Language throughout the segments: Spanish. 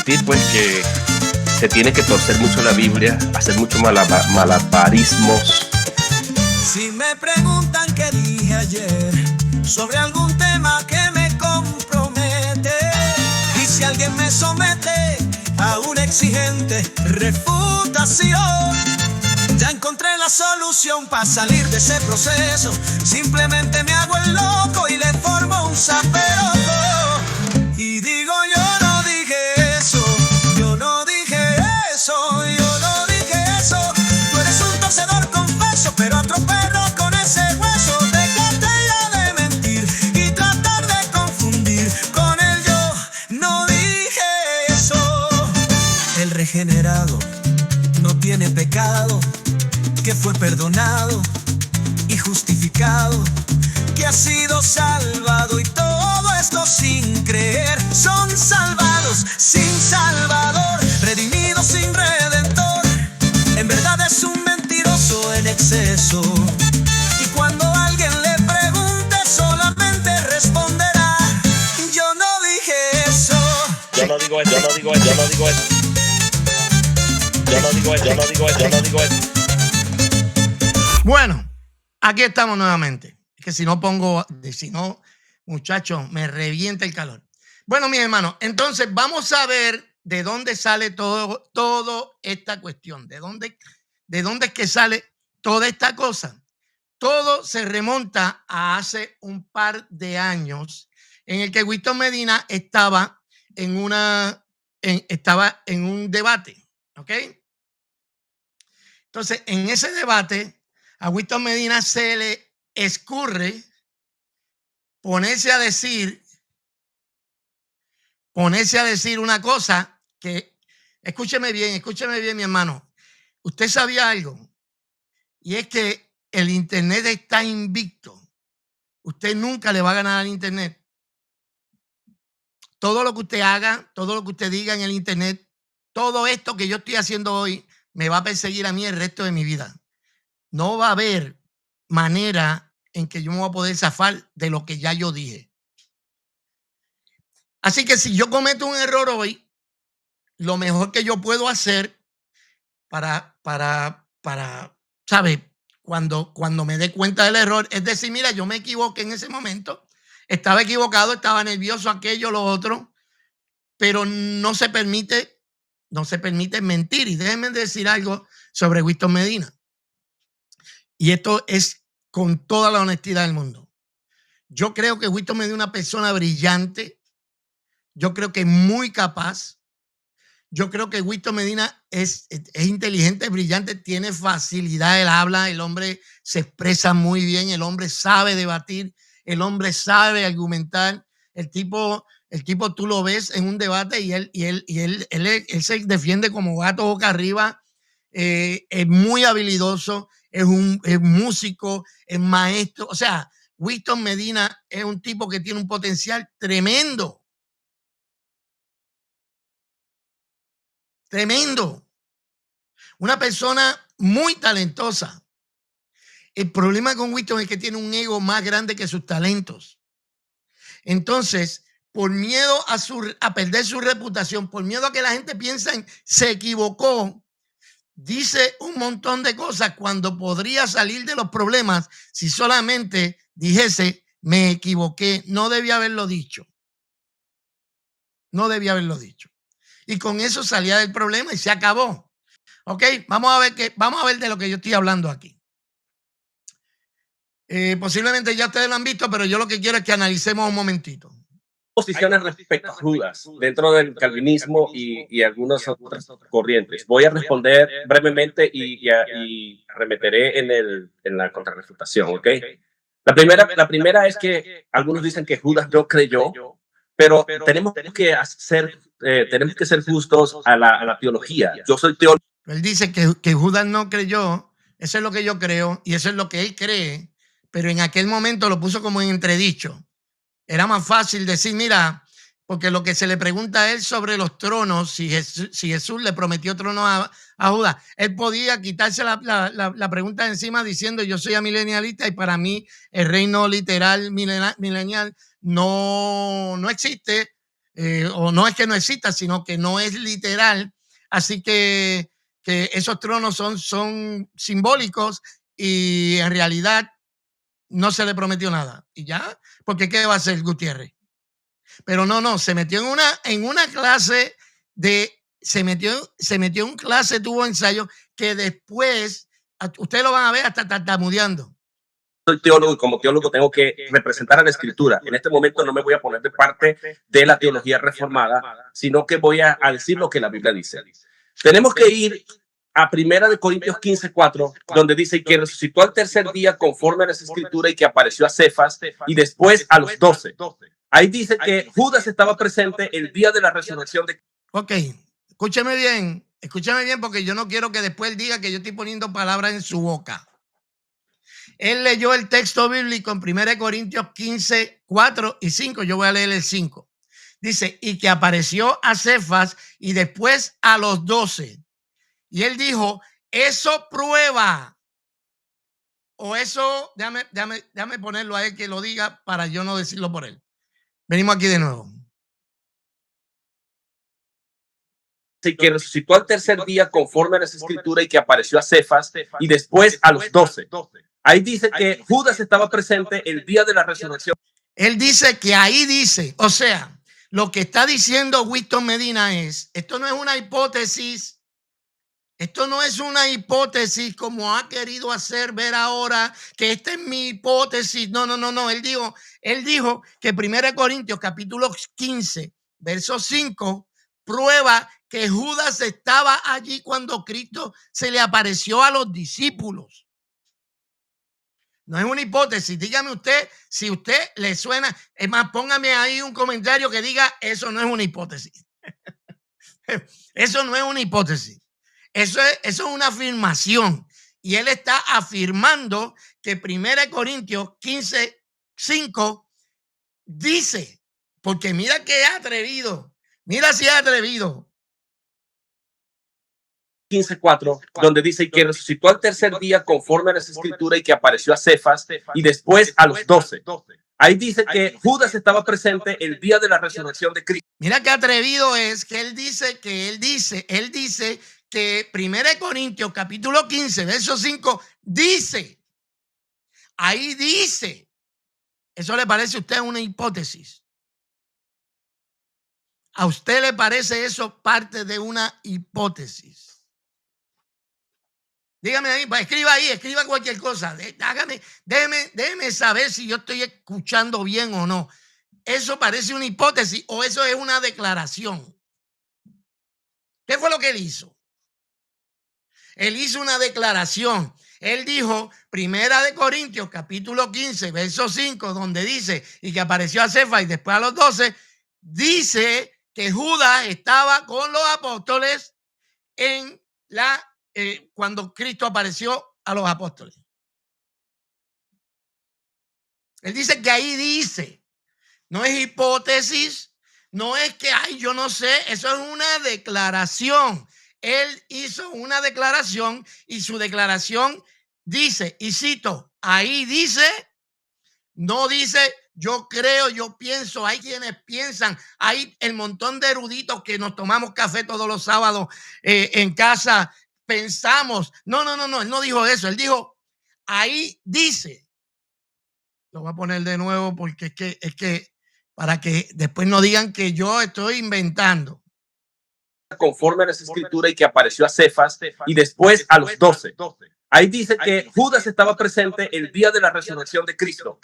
admitir pues que se tiene que torcer mucho la Biblia, hacer muchos malabarismos. Si me preguntan qué dije ayer sobre algún tema que me compromete, y si alguien me somete a una exigente refutación, ya encontré la solución para salir de ese proceso. Simplemente me hago el loco y le formo un zaperoco. Y digo, yo no dije eso, yo no dije eso, yo no dije eso. Tú eres un torcedor, confeso, pero otro perro con ese hueso. Déjate ya de mentir y tratar de confundir con el yo no dije eso. El regenerado no tiene pecado, que fue perdonado y justificado, que ha sido salvado, y todo esto sin creer. Son salvados sin Salvador, redimidos sin Redentor. En verdad es un mentiroso en exceso, y cuando alguien le pregunte solamente responderá, yo no dije eso. Yo no digo eso, yo no digo eso, yo no digo eso. Yo no digo eso, yo no digo eso, yo no digo eso. Bueno, aquí estamos nuevamente. Es que si no, muchachos, me revienta el calor. Bueno, mis hermanos, entonces vamos a ver de dónde sale todo esta cuestión. ¿De dónde es que sale toda esta cosa? Todo se remonta a hace un par de años en el que Winston Medina estaba en un debate, ¿ok? Entonces, en ese debate, a Winston Medina se le escurre ponerse a decir una cosa que, escúcheme bien, mi hermano. Usted sabía algo, y es que el Internet está invicto. Usted nunca le va a ganar al Internet. Todo lo que usted haga, todo lo que usted diga en el Internet, todo esto que yo estoy haciendo hoy, me va a perseguir a mí el resto de mi vida. No va a haber manera en que yo me voy a poder zafar de lo que ya yo dije. Así que si yo cometo un error hoy, lo mejor que yo puedo hacer para ¿sabe? Cuando me dé cuenta del error, es decir, mira, yo me equivoqué en ese momento, estaba equivocado, estaba nervioso, aquello, lo otro, pero no se permite mentir. Y déjenme decir algo sobre Winston Medina. Y esto es con toda la honestidad del mundo. Yo creo que Winston Medina es una persona brillante. Yo creo que es muy capaz. Yo creo que Winston Medina es inteligente, brillante, tiene facilidad, él habla, el hombre se expresa muy bien, el hombre sabe debatir, el hombre sabe argumentar. El tipo tú lo ves en un debate y él se defiende como gato boca arriba. Es muy habilidoso, es músico, es maestro. O sea, Winston Medina es un tipo que tiene un potencial tremendo. Tremendo. Una persona muy talentosa. El problema con Winston es que tiene un ego más grande que sus talentos. Entonces, por miedo a perder su reputación, por miedo a que la gente piense se equivocó, dice un montón de cosas cuando podría salir de los problemas si solamente dijese, me equivoqué, no debía haberlo dicho. No debía haberlo dicho. Y con eso salía del problema y se acabó. Ok, vamos a ver de lo que yo estoy hablando aquí. Posiblemente ya ustedes lo han visto, pero yo lo que quiero es que analicemos un momentito. Posiciones respecto a Judas dentro del calvinismo y algunas otras corrientes. Voy a responder brevemente y arremeteré en la contrarrefutación, ¿ok? La primera es que algunos dicen que Judas no creyó, pero tenemos que ser justos a la teología. Yo soy teólogo. Él dice que Judas no creyó, eso es lo que yo creo y eso es lo que él cree, pero en aquel momento lo puso como en entredicho. Era más fácil decir, mira, porque lo que se le pregunta a él sobre los tronos, si Jesús le prometió tronos a Judas, él podía quitarse la pregunta de encima diciendo yo soy amilenialista y para mí el reino literal milenial no existe, o no es que no exista, sino que no es literal. Así que esos tronos son simbólicos y en realidad no se le prometió nada. Y ya, porque ¿qué va a hacer Gutiérrez? Pero no, se metió en una clase se metió en una clase, tuvo ensayo que después, ustedes lo van a ver hasta tartamudeando. Soy teólogo y como teólogo tengo que representar a la escritura. En este momento no me voy a poner de parte de la teología reformada, sino que voy a decir lo que la Biblia dice. Tenemos que ir a 1 Corintios 15:4, donde dice que resucitó al tercer día conforme a las escrituras y que apareció a Cefas y después a los 12. Ahí dice que Judas estaba presente el día de la resurrección de... Ok, escúcheme bien porque yo no quiero que después él diga que yo estoy poniendo palabras en su boca. Él leyó el texto bíblico en 1 Corintios 15:4 y 5. Yo voy a leer el 5. Dice, y que apareció a Cefas y después a los 12. Y él dijo, eso prueba. O eso, déjame ponerlo a él que lo diga para yo no decirlo por él. Venimos aquí de nuevo. Que resucitó al tercer día conforme a las escrituras y que apareció a Cefas y después a los 12. Ahí dice que Judas estaba presente el día de la resurrección. Él dice que ahí dice, o sea, lo que está diciendo Winston Medina es, esto no es una hipótesis, como ha querido hacer ver ahora, que esta es mi hipótesis. No. Él dijo que 1 Corintios capítulo 15, verso 5, prueba que Judas estaba allí cuando Cristo se le apareció a los discípulos. No es una hipótesis. Dígame usted si usted le suena. Es más, póngame ahí un comentario que diga eso no es una hipótesis. Eso no es una hipótesis. Eso es una afirmación. Y él está afirmando que 1 Corintios 15:5 dice, porque mira que es atrevido. Mira si es atrevido. 15:4, donde dice que resucitó al tercer día conforme a las escrituras y que apareció a Cefas y después a los 12. Ahí dice que Judas estaba presente el día de la resurrección de Cristo. Mira qué atrevido es que él dice que 1 Corintios capítulo 15, verso 5 dice, ahí dice, ¿eso le parece a usted una hipótesis? ¿A usted le parece eso parte de una hipótesis? Dígame ahí, escriba cualquier cosa. Déjeme saber si yo estoy escuchando bien o no. ¿Eso parece una hipótesis o eso es una declaración? ¿Qué fue lo que él hizo? Él hizo una declaración. Él dijo, 1 Corintios capítulo 15, verso 5, donde dice, y que apareció a Cefas y después a los 12, dice que Judas estaba con los apóstoles en cuando Cristo apareció a los apóstoles. Él dice que ahí dice, no es hipótesis, no es que, yo no sé, eso es una declaración. Él hizo una declaración y su declaración dice, y cito, ahí dice, no dice, yo creo, yo pienso, hay quienes piensan, hay el montón de eruditos que nos tomamos café todos los sábados en casa, pensamos, no, él no dijo eso, él dijo, ahí dice, lo voy a poner de nuevo porque es que para que después no digan que yo estoy inventando. Conforme a las escrituras y que apareció a Cefas y después a los 12. Ahí dice que Judas estaba presente el día de la resurrección de Cristo.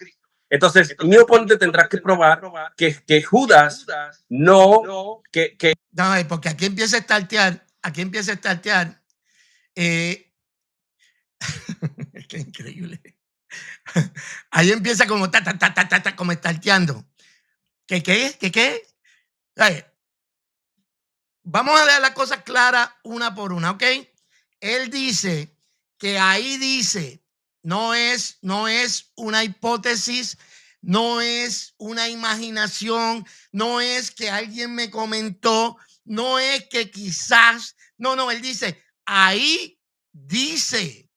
Entonces, mi oponente tendrá que probar que Judas no, No, porque aquí empieza a estartear, qué increíble. Ahí empieza como como estarteando. ¿Qué? Vamos a dar las cosas claras una por una, ¿ok? Él dice que ahí dice, no es una hipótesis, no es una imaginación, no es que alguien me comentó, no es que quizás, no, él dice, ahí dice.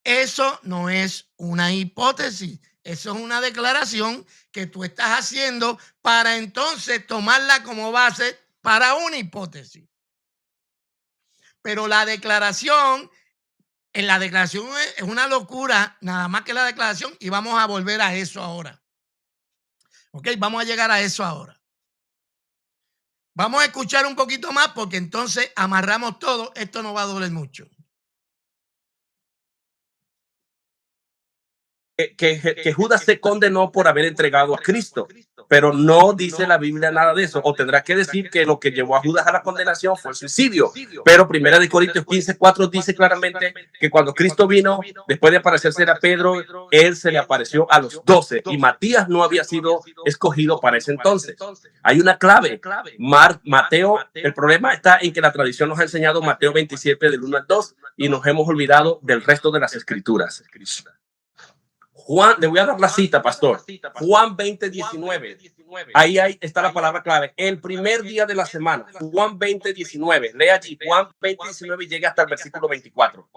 Eso no es una hipótesis, Eso es una declaración que tú estás haciendo para entonces tomarla como base para una hipótesis. Pero la declaración, en la declaración es una locura, nada más que la declaración, y vamos a volver a eso ahora. Ok, vamos a llegar a eso ahora. Vamos a escuchar un poquito más porque entonces amarramos todo. Esto no va a doler mucho. Que Judas se condenó por haber entregado a Cristo, pero no dice la Biblia nada de eso, o tendrá que decir que lo que llevó a Judas a la condenación fue el suicidio. Pero Primera de Corintios 15:4 dice claramente que cuando Cristo vino, después de aparecerse a Pedro, él se le apareció a los 12 y Matías no había sido escogido para ese entonces. Hay una clave. Mateo, el problema está en que la tradición nos ha enseñado Mateo 27 del 1 al 2 y nos hemos olvidado del resto de las escrituras. Juan, le voy a dar la cita, pastor. Juan 20:19. Ahí está la palabra clave. El primer día de la semana. Juan 20:19. Lea allí Juan 20:19 y llega hasta el versículo 24.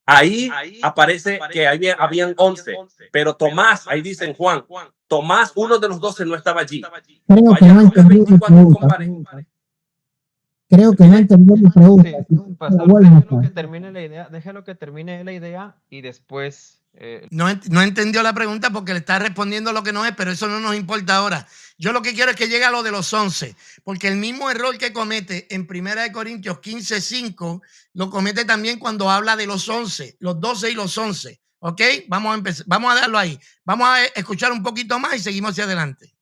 Ahí aparece que habían 11, pero Tomás, ahí dice en Juan, Tomás, uno de los 12, no estaba allí. Creo que no entendí mi pregunta. Creo que no entendí mi pregunta. Sí, pastor, déjelo que termine la idea y después... No entendió la pregunta porque le está respondiendo lo que no es, pero eso no nos importa ahora. Yo lo que quiero es que llegue a lo de los 11, porque el mismo error que comete en 1 Corintios 15:5 lo comete también cuando habla de los 11, los 12 y los 11. ¿Ok? Vamos a empezar, vamos a darlo ahí. Vamos a escuchar un poquito más y seguimos hacia adelante.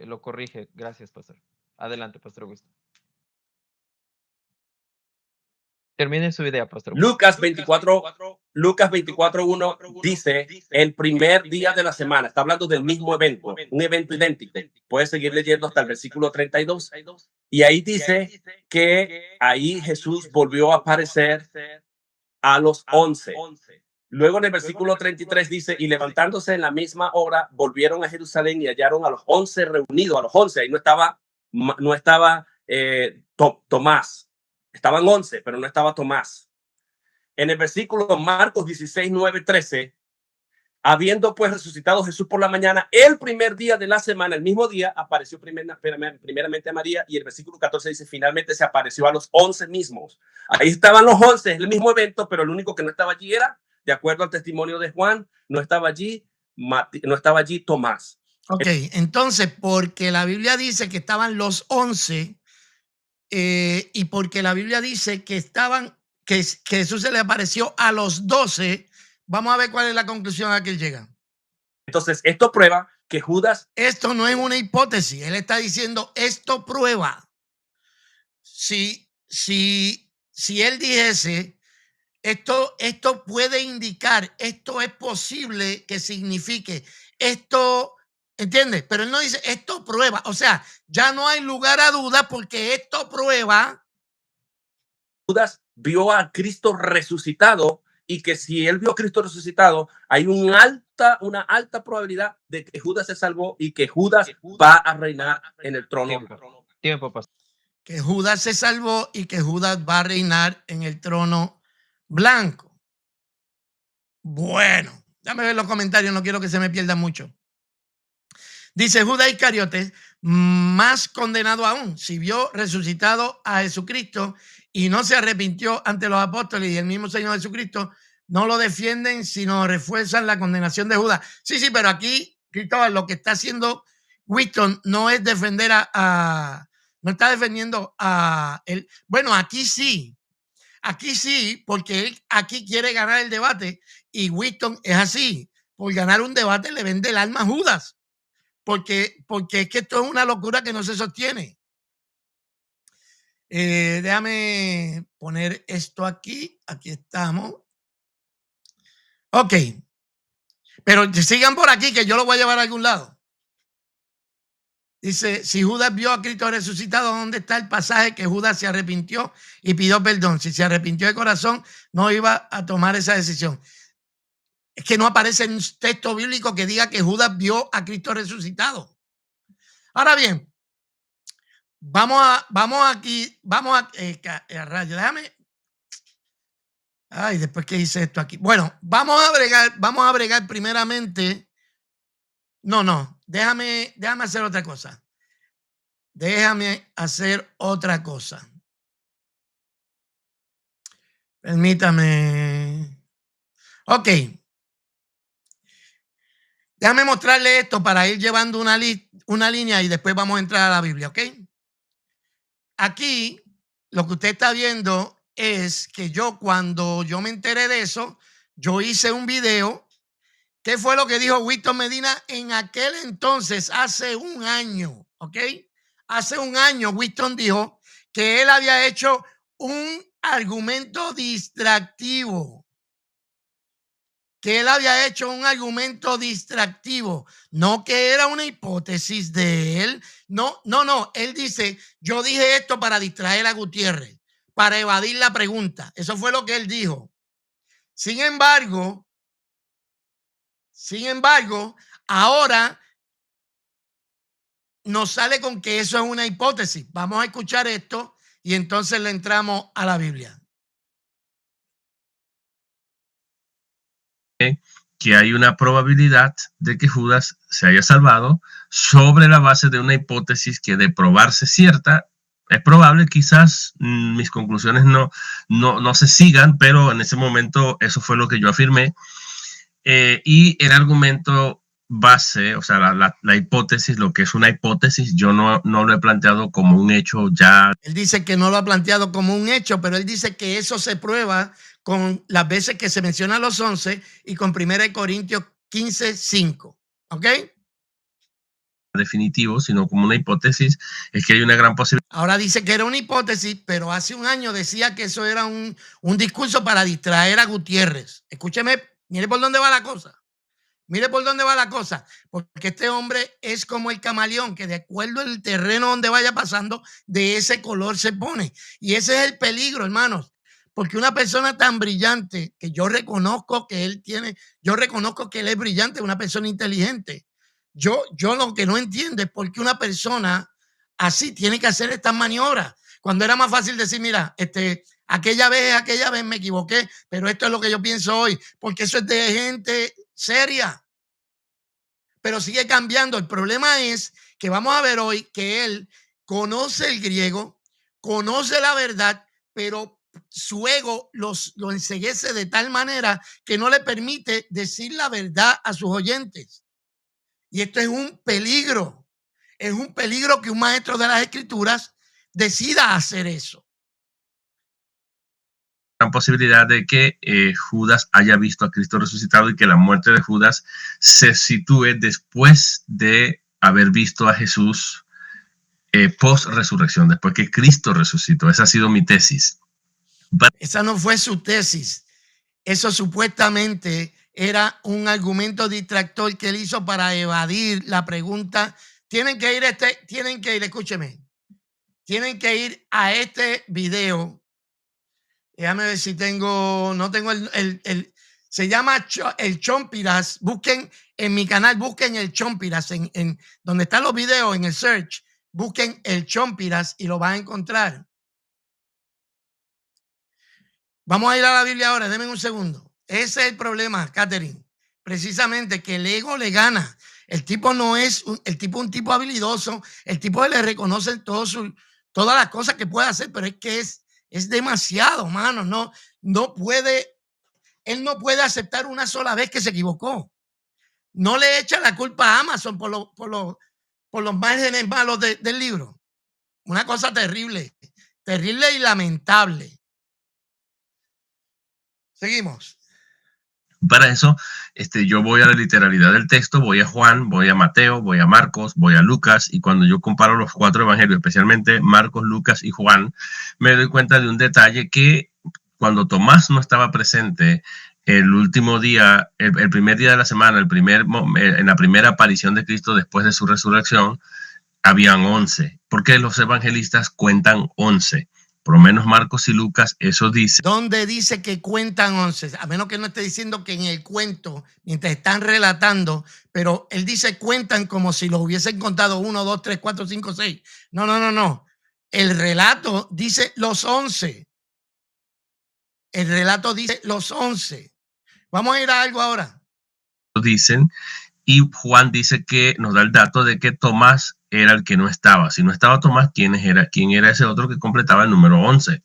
Lo corrige. Gracias, pastor. Adelante, pastor Augusto. Termine su idea, pastor. Lucas 24:1 dice el primer día de la semana. Está hablando del mismo evento, un evento idéntico. Puedes seguir leyendo hasta el versículo 32. Y ahí dice que ahí Jesús volvió a aparecer a los 11. Luego en el versículo 33 dice, y levantándose en la misma hora, volvieron a Jerusalén y hallaron a los 11 reunidos, a los 11. Ahí no estaba Tomás. Estaban 11, pero no estaba Tomás. En el versículo Marcos 16:9-13, habiendo pues resucitado Jesús por la mañana, el primer día de la semana, el mismo día, apareció primeramente a María, y el versículo 14 dice, finalmente se apareció a los 11 mismos. Ahí estaban los 11, es el mismo evento, pero el único que no estaba allí era, de acuerdo al testimonio de Juan, no estaba allí Tomás. Ok, entonces, porque la Biblia dice que estaban los 11, y porque la Biblia dice que que Jesús se le apareció a los 12, vamos a ver cuál es la conclusión a que él llega. Entonces, esto prueba que Judas... Esto no es una hipótesis, él está diciendo, esto prueba. Si él dijese, esto puede indicar, esto es posible que signifique, esto... ¿Entiendes? Pero él no dice, esto prueba. O sea, ya no hay lugar a duda porque esto prueba. Judas vio a Cristo resucitado y que si él vio a Cristo resucitado, hay una alta probabilidad de que Judas se salvó y que Judas va a reinar en el trono. Tiempo, pastor. Que Judas se salvó y que Judas va a reinar en el trono blanco. Bueno, déjame ver los comentarios, no quiero que se me pierda mucho. Dice Judas Iscariote, más condenado aún, si vio resucitado a Jesucristo y no se arrepintió ante los apóstoles y el mismo Señor Jesucristo, no lo defienden, sino refuerzan la condenación de Judas. Sí, pero aquí, Cristóbal, lo que está haciendo Winston no es defender no está defendiendo a él. Bueno, aquí sí, porque él aquí quiere ganar el debate y Winston es así. Por ganar un debate le vende el alma a Judas. Porque es que esto es una locura que no se sostiene. Déjame poner esto aquí. Aquí estamos. Ok. Pero sigan por aquí que yo lo voy a llevar a algún lado. Dice, si Judas vio a Cristo resucitado, ¿dónde está el pasaje que Judas se arrepintió y pidió perdón? Si se arrepintió de corazón, no iba a tomar esa decisión. Es que no aparece en un texto bíblico que diga que Judas vio a Cristo resucitado. Ahora bien, vamos a rayo, déjame. Ay, después que hice esto aquí. Bueno, vamos a bregar primeramente No, déjame hacer otra cosa. Déjame hacer otra cosa. Permítame. Ok. Déjame mostrarle esto para ir llevando una línea y después vamos a entrar a la Biblia, ¿ok? Aquí lo que usted está viendo es que yo, cuando yo me enteré de eso, yo hice un video. ¿Qué fue lo que dijo Winston Medina en aquel entonces, hace un año? ¿Ok? Hace un año Winston dijo que él había hecho un argumento distractivo. Que él había hecho un argumento distractivo, no que era una hipótesis de él. No. Él dice, yo dije esto para distraer a Gutiérrez, para evadir la pregunta. Eso fue lo que él dijo. Sin embargo, ahora nos sale con que eso es una hipótesis. Vamos a escuchar esto y entonces le entramos a la Biblia. Que hay una probabilidad de que Judas se haya salvado sobre la base de una hipótesis que, de probarse cierta, es probable, quizás mis conclusiones no se sigan, pero en ese momento eso fue lo que yo afirmé. Y el argumento base, o sea, la hipótesis, lo que es una hipótesis, yo no lo he planteado como un hecho ya. Él dice que no lo ha planteado como un hecho, pero él dice que eso se prueba con las veces que se menciona los 11 y con 1 Corintios 15:5. ¿Ok? Definitivo, sino como una hipótesis, es que hay una gran posibilidad. Ahora dice que era una hipótesis, pero hace un año decía que eso era un discurso para distraer a Gutiérrez. Escúcheme, mire por dónde va la cosa. Mire por dónde va la cosa, porque este hombre es como el camaleón, que de acuerdo al terreno donde vaya pasando, de ese color se pone. Y ese es el peligro, hermanos, porque una persona tan brillante, que yo reconozco que él es brillante, una persona inteligente. Yo lo que no entiendo es por qué una persona así tiene que hacer estas maniobras, cuando era más fácil decir, mira, aquella vez me equivoqué, pero esto es lo que yo pienso hoy, porque eso es de gente seria. Pero sigue cambiando. El problema es que vamos a ver hoy que él conoce el griego, conoce la verdad, pero su ego lo enceguece de tal manera que no le permite decir la verdad a sus oyentes. Y esto es un peligro. Es un peligro que un maestro de las Escrituras decida hacer eso. Gran posibilidad de que Judas haya visto a Cristo resucitado y que la muerte de Judas se sitúe después de haber visto a Jesús post resurrección, después que Cristo resucitó. Esa ha sido mi tesis. Esa no fue su tesis. Eso supuestamente era un argumento distractor que él hizo para evadir la pregunta. Tienen que ir, escúcheme, tienen que ir a este video. Déjame ver si no tengo se llama el Chompiras. Busquen en mi canal, busquen el Chompiras, en donde están los videos, en el search, busquen el Chompiras y lo van a encontrar. Vamos a ir a la Biblia ahora, denme un segundo. Ese es el problema, Catherine. Precisamente que el ego le gana. El tipo no es un tipo habilidoso. El tipo le reconoce todas las cosas que puede hacer, pero es que es demasiado, mano. No puede, él no puede aceptar una sola vez que se equivocó. No le echa la culpa a Amazon por los márgenes malos del libro. Una cosa terrible y lamentable. Seguimos. Para eso, yo voy a la literalidad del texto, voy a Juan, voy a Mateo, voy a Marcos, voy a Lucas, y cuando yo comparo los 4 evangelios, especialmente Marcos, Lucas y Juan, me doy cuenta de un detalle que cuando Tomás no estaba presente el último día, el primer día de la semana, en la primera aparición de Cristo después de su resurrección, habían 11, porque los evangelistas cuentan 11. Por lo menos Marcos y Lucas, eso dice. ¿Dónde dice que cuentan 11? A menos que no esté diciendo que en el cuento, mientras están relatando, pero él dice cuentan como si lo hubiesen contado 1, 2, 3, 4, 5, 6. No. El relato dice los 11. El relato dice los 11. Vamos a ir a algo ahora. Dicen y Juan dice que nos da el dato de que Tomás era el que no estaba. Si no estaba Tomás, ¿quién era ese otro que completaba el número 11?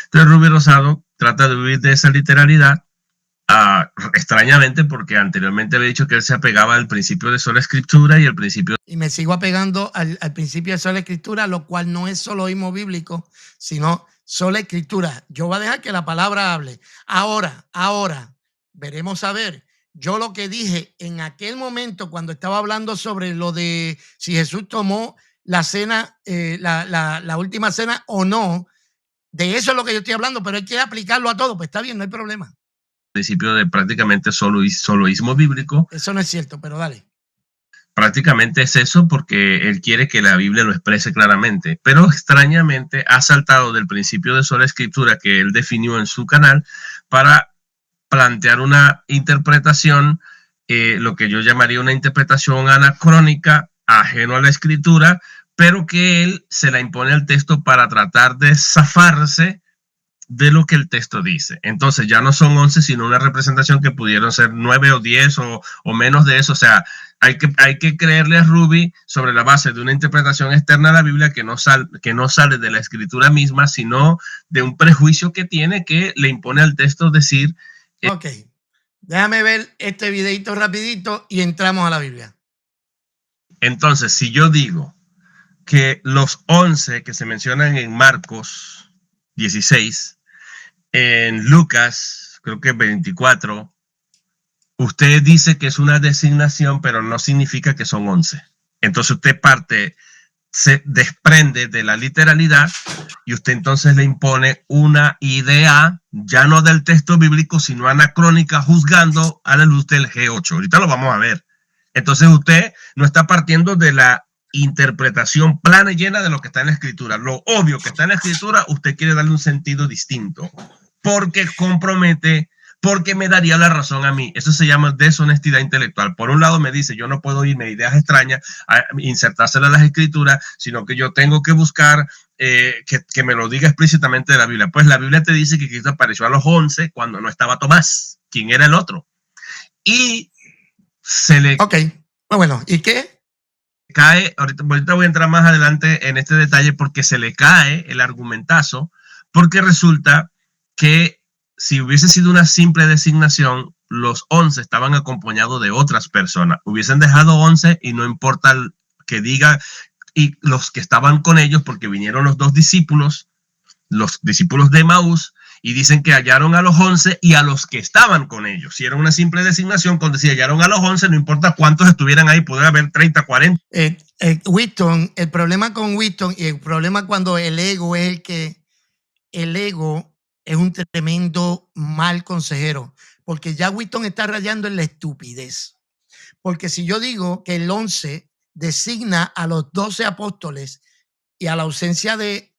Entonces Ruby Rosado trata de huir de esa literalidad, extrañamente, porque anteriormente había dicho que él se apegaba al principio de sola escritura y el principio. Y me sigo apegando al principio de sola escritura, lo cual no es soloísmo bíblico, sino sola escritura. Yo voy a dejar que la palabra hable. Ahora, veremos a ver. Yo lo que dije en aquel momento cuando estaba hablando sobre lo de si Jesús tomó la cena, la última cena o no, de eso es lo que yo estoy hablando, pero hay que aplicarlo a todo. Pues está bien, no hay problema. Principio de prácticamente soloísmo bíblico. Eso no es cierto, pero dale. Prácticamente es eso, porque él quiere que la Biblia lo exprese claramente, pero extrañamente ha saltado del principio de sola escritura que él definió en su canal para plantear una interpretación, lo que yo llamaría una interpretación anacrónica, ajeno a la escritura, pero que él se la impone al texto para tratar de zafarse de lo que el texto dice. Entonces ya no son 11, sino una representación que pudieron ser 9 o 10 o menos de eso. O sea, hay que creerle a Ruby sobre la base de una interpretación externa a la Biblia que no sale de la escritura misma, sino de un prejuicio que tiene, que le impone al texto decir. Ok, déjame ver este videito rapidito y entramos a la Biblia. Entonces, si yo digo que los 11 que se mencionan en Marcos 16, en Lucas, creo que 24, usted dice que es una designación, pero no significa que son 11. Entonces usted se desprende de la literalidad y usted entonces le impone una idea, ya no del texto bíblico, sino anacrónica, juzgando a la luz del G8. Ahorita lo vamos a ver. Entonces usted no está partiendo de la interpretación plana y llena de lo que está en la escritura. Lo obvio que está en la escritura, usted quiere darle un sentido distinto, porque compromete, porque me daría la razón a mí. Eso se llama deshonestidad intelectual. Por un lado me dice, yo no puedo irme a ideas extrañas, a insertárselas a las escrituras, sino que yo tengo que buscar que me lo diga explícitamente de la Biblia. Pues la Biblia te dice que Cristo apareció a los 11 cuando no estaba Tomás. ¿Quién era el otro? Y se le... Ok, bueno, ¿y qué? Cae, ahorita voy a entrar más adelante en este detalle, porque se le cae el argumentazo, porque resulta que si hubiese sido una simple designación, los 11 estaban acompañados de otras personas. Hubiesen dejado 11 y no importa que diga, y los que estaban con ellos, porque vinieron los discípulos de Emaús, y dicen que hallaron a los 11 y a los que estaban con ellos. Si era una simple designación, cuando se hallaron a los 11, no importa cuántos estuvieran ahí, podría haber 30, 40. Winston, el problema con Winston y el problema cuando el ego es el ego es un tremendo mal consejero, porque ya Winston está rayando en la estupidez. Porque si yo digo que el 11 designa a los 12 apóstoles y a la ausencia de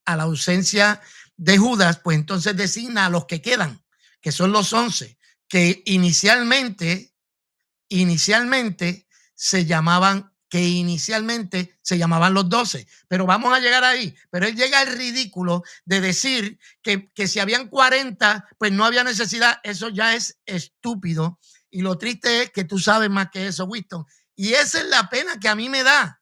Judas, pues entonces designa a los que quedan, que son los 11, que inicialmente se llamaban los 12, pero vamos a llegar ahí. Pero él llega al ridículo de decir que si habían 40, pues no había necesidad. Eso ya es estúpido, y lo triste es que tú sabes más que eso, Winston, y esa es la pena que a mí me da.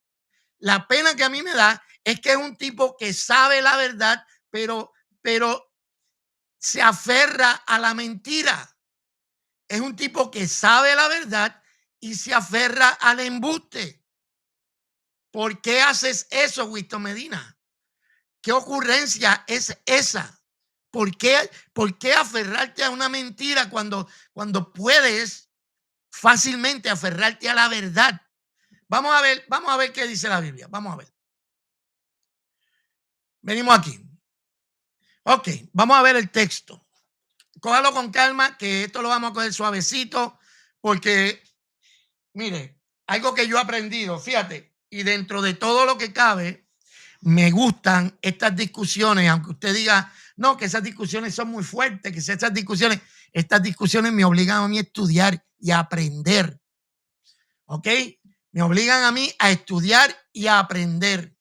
La pena que a mí me da es que es un tipo que sabe la verdad, pero se aferra a la mentira. Es un tipo que sabe la verdad y se aferra al embuste. ¿Por qué haces eso, Winston Medina? ¿Qué ocurrencia es esa? ¿Por qué aferrarte a una mentira cuando puedes fácilmente aferrarte a la verdad? Vamos a ver qué dice la Biblia. Vamos a ver. Venimos aquí. Ok, vamos a ver el texto. Cójalo con calma, que esto lo vamos a coger suavecito, porque, mire, algo que yo he aprendido, fíjate, y dentro de todo lo que cabe, me gustan estas discusiones, aunque usted diga, no, que esas discusiones son muy fuertes, estas discusiones me obligan a mí a estudiar y a aprender. ¿Ok? Me obligan a mí a estudiar y a aprender.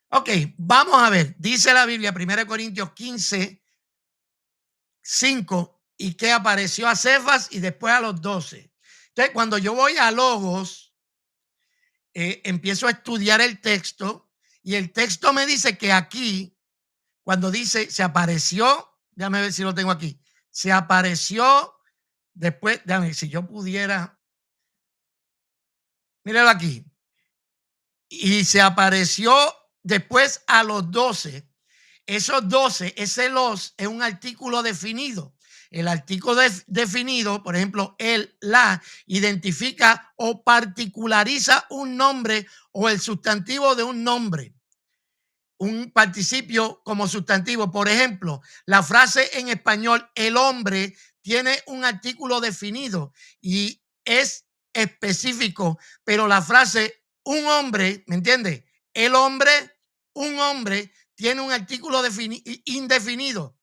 Ok, vamos a ver. Dice la Biblia, 1 Corintios 15, 5, y que apareció a Cefas y después a los 12. Entonces, cuando yo voy a Logos, empiezo a estudiar el texto y el texto me dice que aquí, cuando dice se apareció, déjame ver si lo tengo aquí, se apareció después, déjame ver si yo pudiera, míralo aquí, y se apareció después a los 12. Esos 12, ese los es un artículo definido. El artículo definido, por ejemplo, el, la, identifica o particulariza un nombre o el sustantivo de un nombre. Un participio como sustantivo. Por ejemplo, la frase en español, el hombre, tiene un artículo definido y es específico, pero la frase un hombre, ¿me entiendes? El hombre, un hombre, tiene un artículo indefinido.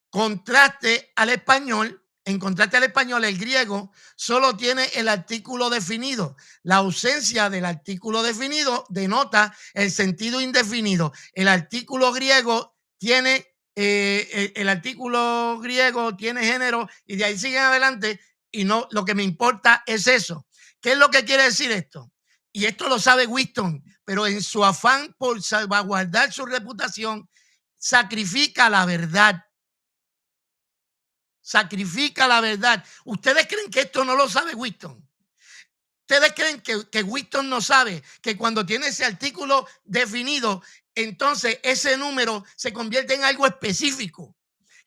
Contraste al español, en contraste al español, el griego solo tiene el artículo definido. La ausencia del artículo definido denota el sentido indefinido. El artículo griego tiene género y de ahí sigue adelante y no, lo que me importa es eso. ¿Qué es lo que quiere decir esto? Y esto lo sabe Winston, pero en su afán por salvaguardar su reputación, sacrifica la verdad. Sacrifica la verdad. ¿Ustedes creen que esto no lo sabe Winston? ¿Ustedes creen que Winston no sabe que cuando tiene ese artículo definido, entonces ese número se convierte en algo específico?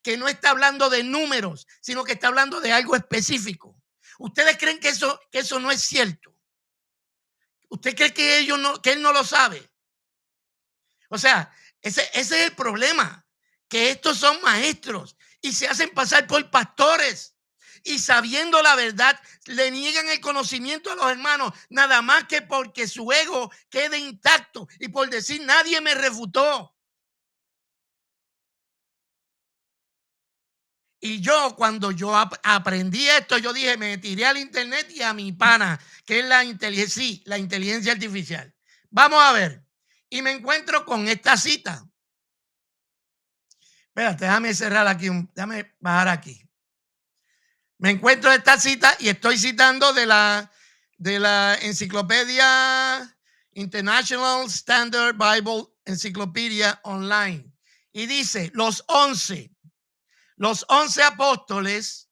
Que no está hablando de números, sino que está hablando de algo específico. ¿Ustedes creen que eso no es cierto? ¿Usted cree que él no lo sabe? O sea, ese es el problema, que estos son maestros y se hacen pasar por pastores y sabiendo la verdad le niegan el conocimiento a los hermanos, nada más que porque su ego quede intacto y por decir nadie me refutó. Y yo, cuando yo aprendí esto, yo dije, me tiré al internet y a mi pana, que es la inteligencia artificial. Vamos a ver. Y me encuentro con esta cita. Espérate, déjame cerrar aquí, déjame bajar aquí. Me encuentro esta cita y estoy citando de la enciclopedia International Standard Bible Encyclopedia Online. Y dice, los 11 apóstoles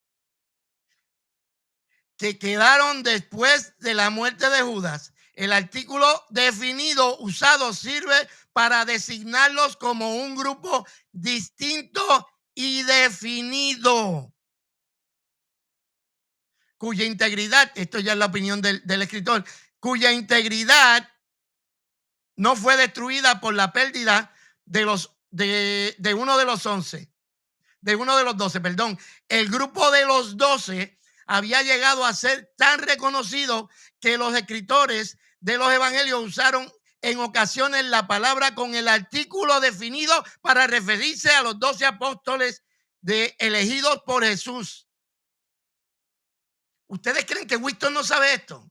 que quedaron después de la muerte de Judas. El artículo definido usado sirve para designarlos como un grupo distinto y definido, cuya integridad, esto ya es la opinión del escritor, cuya integridad no fue destruida por la pérdida de uno de los 11. De uno de los 12, perdón. El grupo de los 12 había llegado a ser tan reconocido que los escritores de los evangelios usaron en ocasiones la palabra con el artículo definido para referirse a los 12 apóstoles elegidos por Jesús. ¿Ustedes creen que Winston no sabe esto?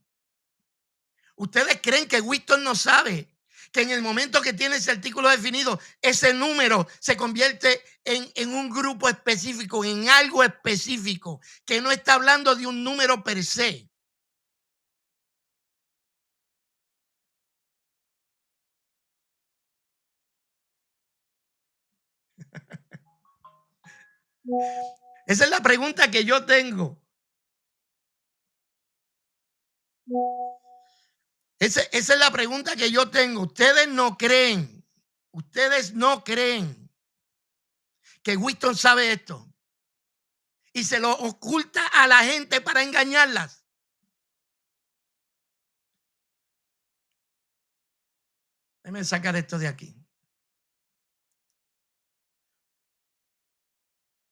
¿Ustedes creen que Winston no sabe que en el momento que tiene ese artículo definido, ese número se convierte en un grupo específico, en algo específico, que no está hablando de un número per se? Esa es la pregunta que yo tengo. Esa es la pregunta que yo tengo. Ustedes no creen que Winston sabe esto y se lo oculta a la gente para engañarlas. Déjenme sacar esto de aquí.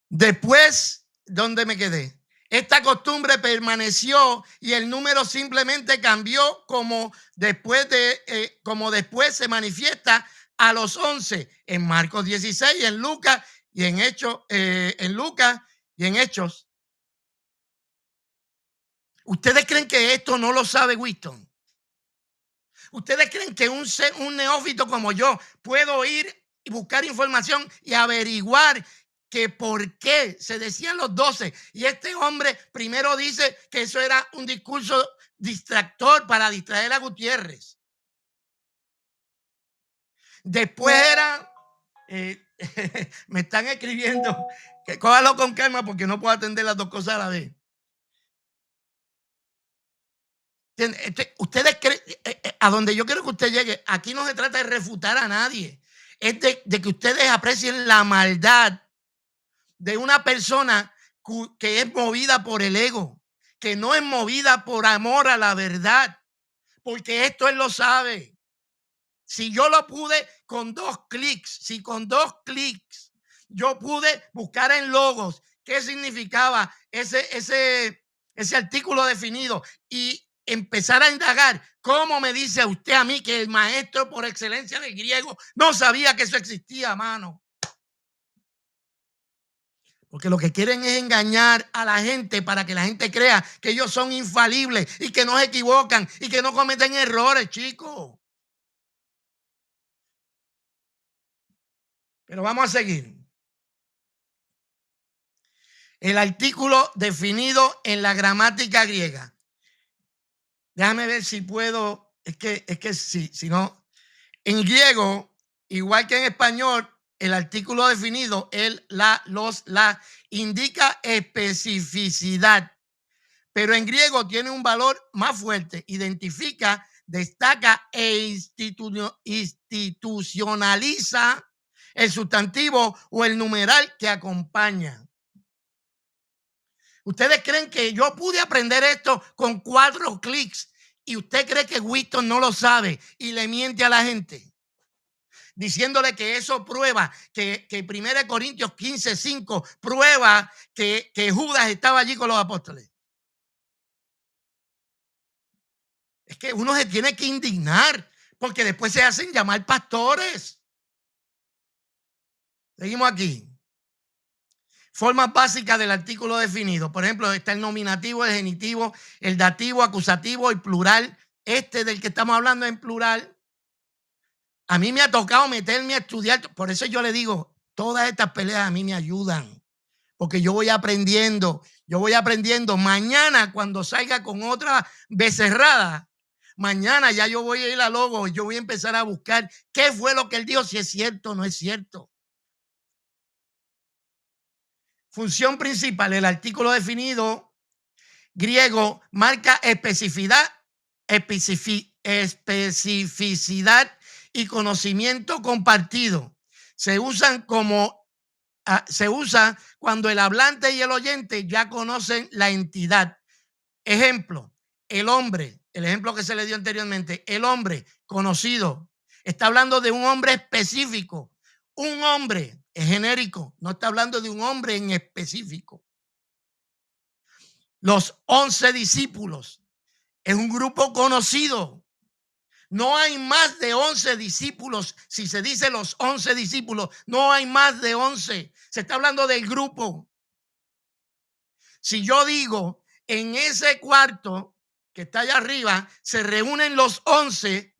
Después, ¿dónde me quedé? Esta costumbre permaneció y el número simplemente cambió como después se manifiesta a los 11 en Marcos 16, en Lucas y en Hechos. ¿Ustedes creen que esto no lo sabe Winston? ¿Ustedes creen que un neófito como yo puedo ir y buscar información y averiguar que por qué se decían los 12. Y este hombre primero dice que eso era un discurso distractor para distraer a Gutiérrez. Después era, me están escribiendo, que cójalo con calma porque no puedo atender las dos cosas a la vez. Ustedes creen, a donde yo quiero que usted llegue, aquí no se trata de refutar a nadie, es de que ustedes aprecien la maldad de una persona que es movida por el ego, que no es movida por amor a la verdad, porque esto él lo sabe. Si yo lo pude con 2 clics, si con 2 clics yo pude buscar en Logos qué significaba ese artículo definido y empezar a indagar, ¿cómo me dice usted a mí que el maestro por excelencia del griego no sabía que eso existía, mano? Porque lo que quieren es engañar a la gente para que la gente crea que ellos son infalibles y que no se equivocan y que no cometen errores, chicos. Pero vamos a seguir. El artículo definido en la gramática griega. Déjame ver si puedo. Es que si no. En griego, igual que en español, el artículo definido, el, la, los, la, indica especificidad. Pero en griego tiene un valor más fuerte. Identifica, destaca e institucionaliza el sustantivo o el numeral que acompaña. ¿Ustedes creen que yo pude aprender esto con 4 clics y usted cree que Winston no lo sabe y le miente a la gente? Diciéndole que eso prueba, que 1 Corintios 15:5 prueba que Judas estaba allí con los apóstoles. Es que uno se tiene que indignar porque después se hacen llamar pastores. Seguimos aquí. Formas básicas del artículo definido. Por ejemplo, está el nominativo, el genitivo, el dativo, acusativo, el plural. Este del que estamos hablando en plural. A mí me ha tocado meterme a estudiar. Por eso yo le digo, todas estas peleas a mí me ayudan. Porque yo voy aprendiendo. Mañana cuando salga con otra becerrada, mañana ya yo voy a ir a Logos. Yo voy a empezar a buscar qué fue lo que él dijo, si es cierto o no es cierto. Función principal, el artículo definido griego marca especificidad y conocimiento compartido. Se usa cuando el hablante y el oyente ya conocen la entidad. Ejemplo, el hombre, el ejemplo que se le dio anteriormente, el hombre conocido, está hablando de un hombre específico. Un hombre es genérico, no está hablando de un hombre en específico. Los 11 discípulos es un grupo conocido. No hay más de 11 discípulos. Si se dice los 11 discípulos, no hay más de 11. Se está hablando del grupo. Si yo digo, en ese cuarto que está allá arriba, se reúnen los 11,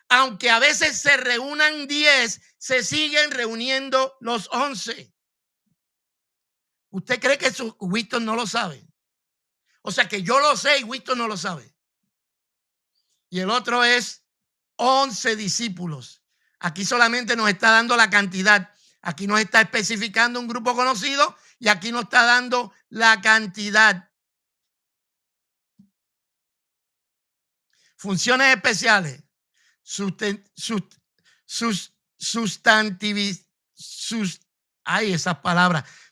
aunque a veces se reúnan 10, se siguen reuniendo los 11. ¿Usted cree que Winston no lo sabe? O sea que yo lo sé y Winston no lo sabe. Y el otro es 11 discípulos. Aquí solamente nos está dando la cantidad. Aquí nos está especificando un grupo conocido y aquí nos está dando la cantidad. Funciones especiales.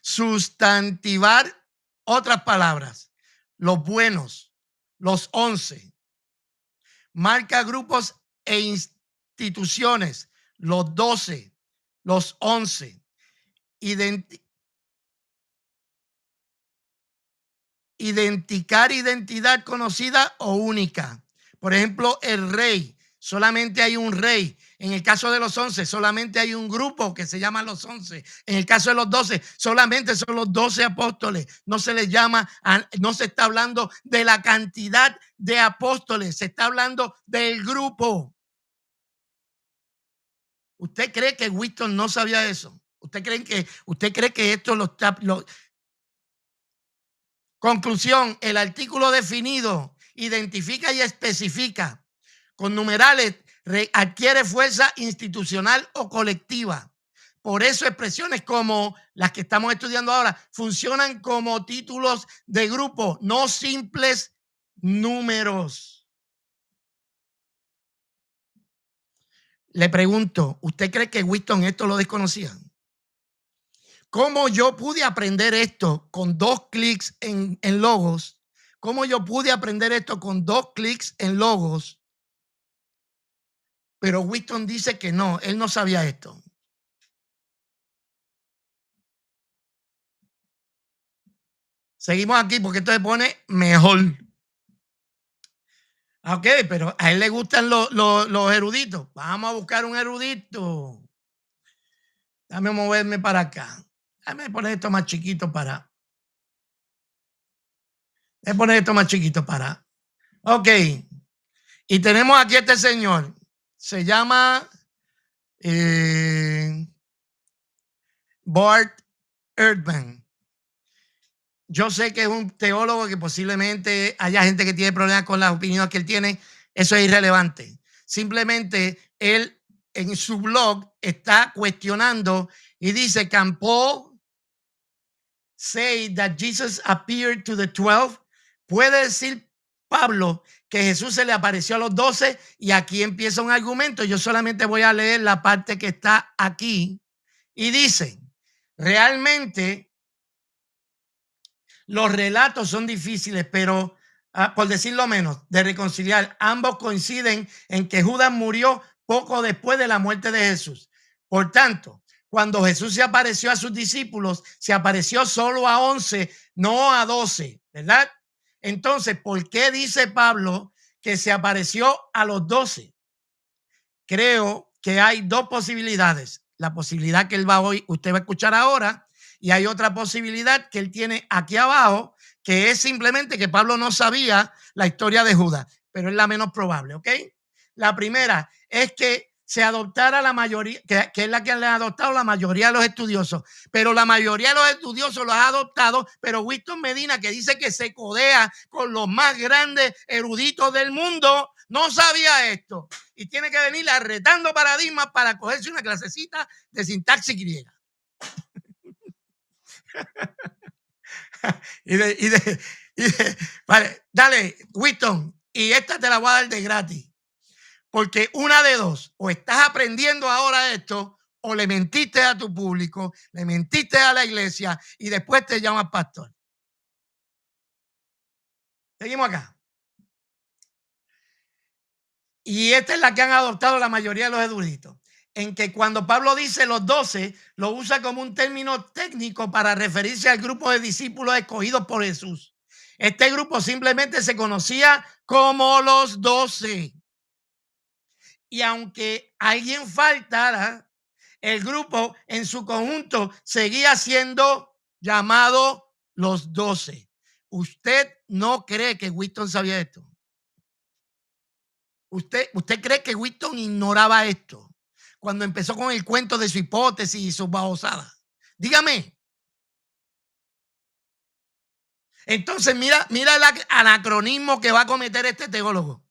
Sustantivar otras palabras. Los buenos, los 11. Marca grupos e instituciones, los 12, los 11. Identificar identidad conocida o única. Por ejemplo, el rey. Solamente hay un rey. En el caso de los 11, solamente hay un grupo que se llama los 11. En el caso de los 12, solamente son los 12 apóstoles. No se les llama, no se está hablando de la cantidad de apóstoles, se está hablando del grupo. ¿Usted cree que Winston no sabía eso? ¿Usted cree que esto lo está... Conclusión, el artículo definido identifica y especifica con numerales, adquiere fuerza institucional o colectiva. Por eso expresiones como las que estamos estudiando ahora funcionan como títulos de grupo, no simples números. Le pregunto, ¿usted cree que Whiston esto lo desconocía? ¿Cómo yo pude aprender esto con 2 clics en Logos? ¿Cómo yo pude aprender esto con 2 clics en Logos? Pero Whiston dice que no, él no sabía esto. Seguimos aquí porque esto se pone mejor. Ok, pero a él le gustan los eruditos. Vamos a buscar un erudito. Déjame moverme para acá. Déjame poner esto más chiquito para. Déjame poner esto más chiquito para. Ok. Y tenemos aquí a este señor. Se llama Bart Ehrman. Yo sé que es un teólogo que posiblemente haya gente que tiene problemas con las opiniones que él tiene. Eso es irrelevante. Simplemente él en su blog está cuestionando y dice, ¿Can Paul say that Jesus appeared to the 12? ¿Puede decir Pablo que Jesús se le apareció a los 12? Y aquí empieza un argumento. Yo solamente voy a leer la parte que está aquí. Y dice, realmente los relatos son difíciles, pero por decirlo menos, de reconciliar. Ambos coinciden en que Judas murió poco después de la muerte de Jesús. Por tanto, cuando Jesús se apareció a sus discípulos, se apareció solo a 11, no a 12, ¿verdad? Entonces, ¿por qué dice Pablo que se apareció a los 12? Creo que hay 2 posibilidades. La posibilidad que usted va a escuchar ahora, y hay otra posibilidad que él tiene aquí abajo, que es simplemente que Pablo no sabía la historia de Judas, pero es la menos probable, ¿ok? La primera es que se adoptara la mayoría, que es la que le ha adoptado la mayoría de los estudiosos, pero la mayoría de los estudiosos los ha adoptado, pero Whiston Medina, que dice que se codea con los más grandes eruditos del mundo, no sabía esto y tiene que venir retando paradigmas para cogerse una clasecita de sintaxis griega. Vale, dale, Whiston, y esta te la voy a dar de gratis. Porque una de dos, o estás aprendiendo ahora esto, o le mentiste a tu público, le mentiste a la iglesia y después te llamas pastor. Seguimos acá. Y esta es la que han adoptado la mayoría de los eruditos, en que cuando Pablo dice los 12, lo usa como un término técnico para referirse al grupo de discípulos escogidos por Jesús. Este grupo simplemente se conocía como los 12. Y aunque alguien faltara, el grupo en su conjunto seguía siendo llamado los 12. ¿Usted no cree que Whiston sabía esto? ¿Usted cree que Whiston ignoraba esto cuando empezó con el cuento de su hipótesis y sus babosadas? Dígame. Entonces, mira el anacronismo que va a cometer este teólogo.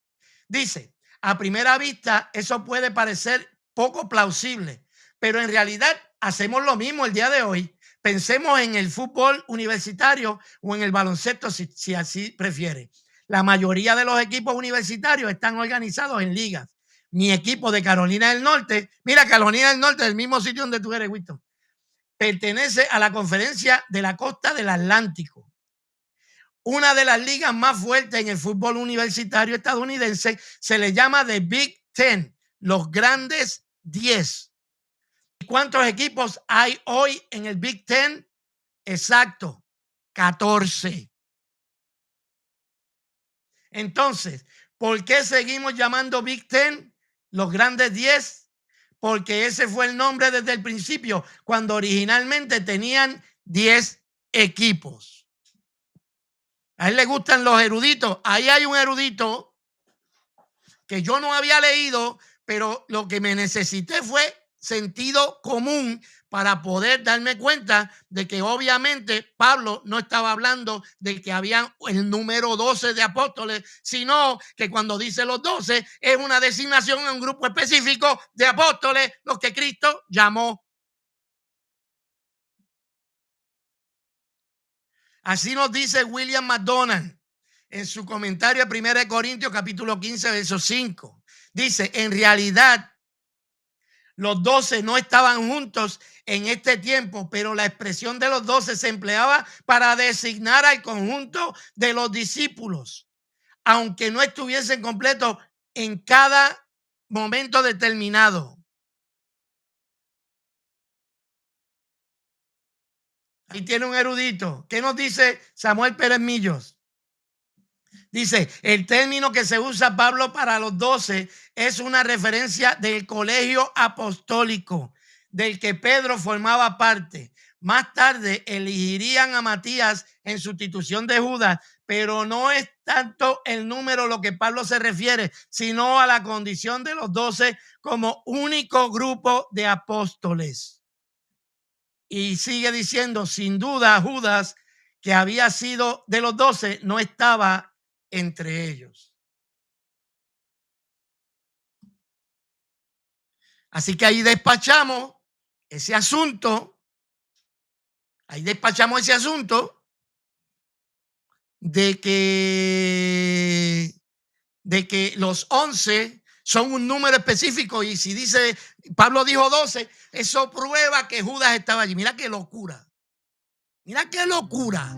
Dice, a primera vista, eso puede parecer poco plausible, pero en realidad hacemos lo mismo el día de hoy. Pensemos en el fútbol universitario o en el baloncesto, si así prefiere. La mayoría de los equipos universitarios están organizados en ligas. Mi equipo de Carolina del Norte, mira, Carolina del Norte, el mismo sitio donde tú eres, Whiston, pertenece a la conferencia de la costa del Atlántico. Una de las ligas más fuertes en el fútbol universitario estadounidense se le llama The Big Ten, los grandes 10. ¿Cuántos equipos hay hoy en el Big Ten? Exacto, 14. Entonces, ¿por qué seguimos llamando Big Ten los grandes 10? Porque ese fue el nombre desde el principio, cuando originalmente tenían 10 equipos. A él le gustan los eruditos. Ahí hay un erudito que yo no había leído, pero lo que me necesité fue sentido común para poder darme cuenta de que obviamente Pablo no estaba hablando de que habían el número 12 de apóstoles, sino que cuando dice los 12 es una designación a un grupo específico de apóstoles, los que Cristo llamó. Así nos dice William McDonald en su comentario a 1 Corintios capítulo 15, verso 5. Dice, en realidad, los 12 no estaban juntos en este tiempo, pero la expresión de los 12 se empleaba para designar al conjunto de los discípulos, aunque no estuviesen completos en cada momento determinado. Ahí tiene un erudito. ¿Qué nos dice Samuel Pérez Millos? Dice, el término que se usa Pablo para los 12 es una referencia del colegio apostólico del que Pedro formaba parte. Más tarde elegirían a Matías en sustitución de Judas, pero no es tanto el número lo que Pablo se refiere, sino a la condición de los 12 como único grupo de apóstoles. Y sigue diciendo, sin duda, Judas, que había sido de los 12, no estaba entre ellos. Así que ahí despachamos ese asunto. De que los 11 son un número específico, y si dice, Pablo dijo 12, eso prueba que Judas estaba allí. Mira qué locura. Mira qué locura.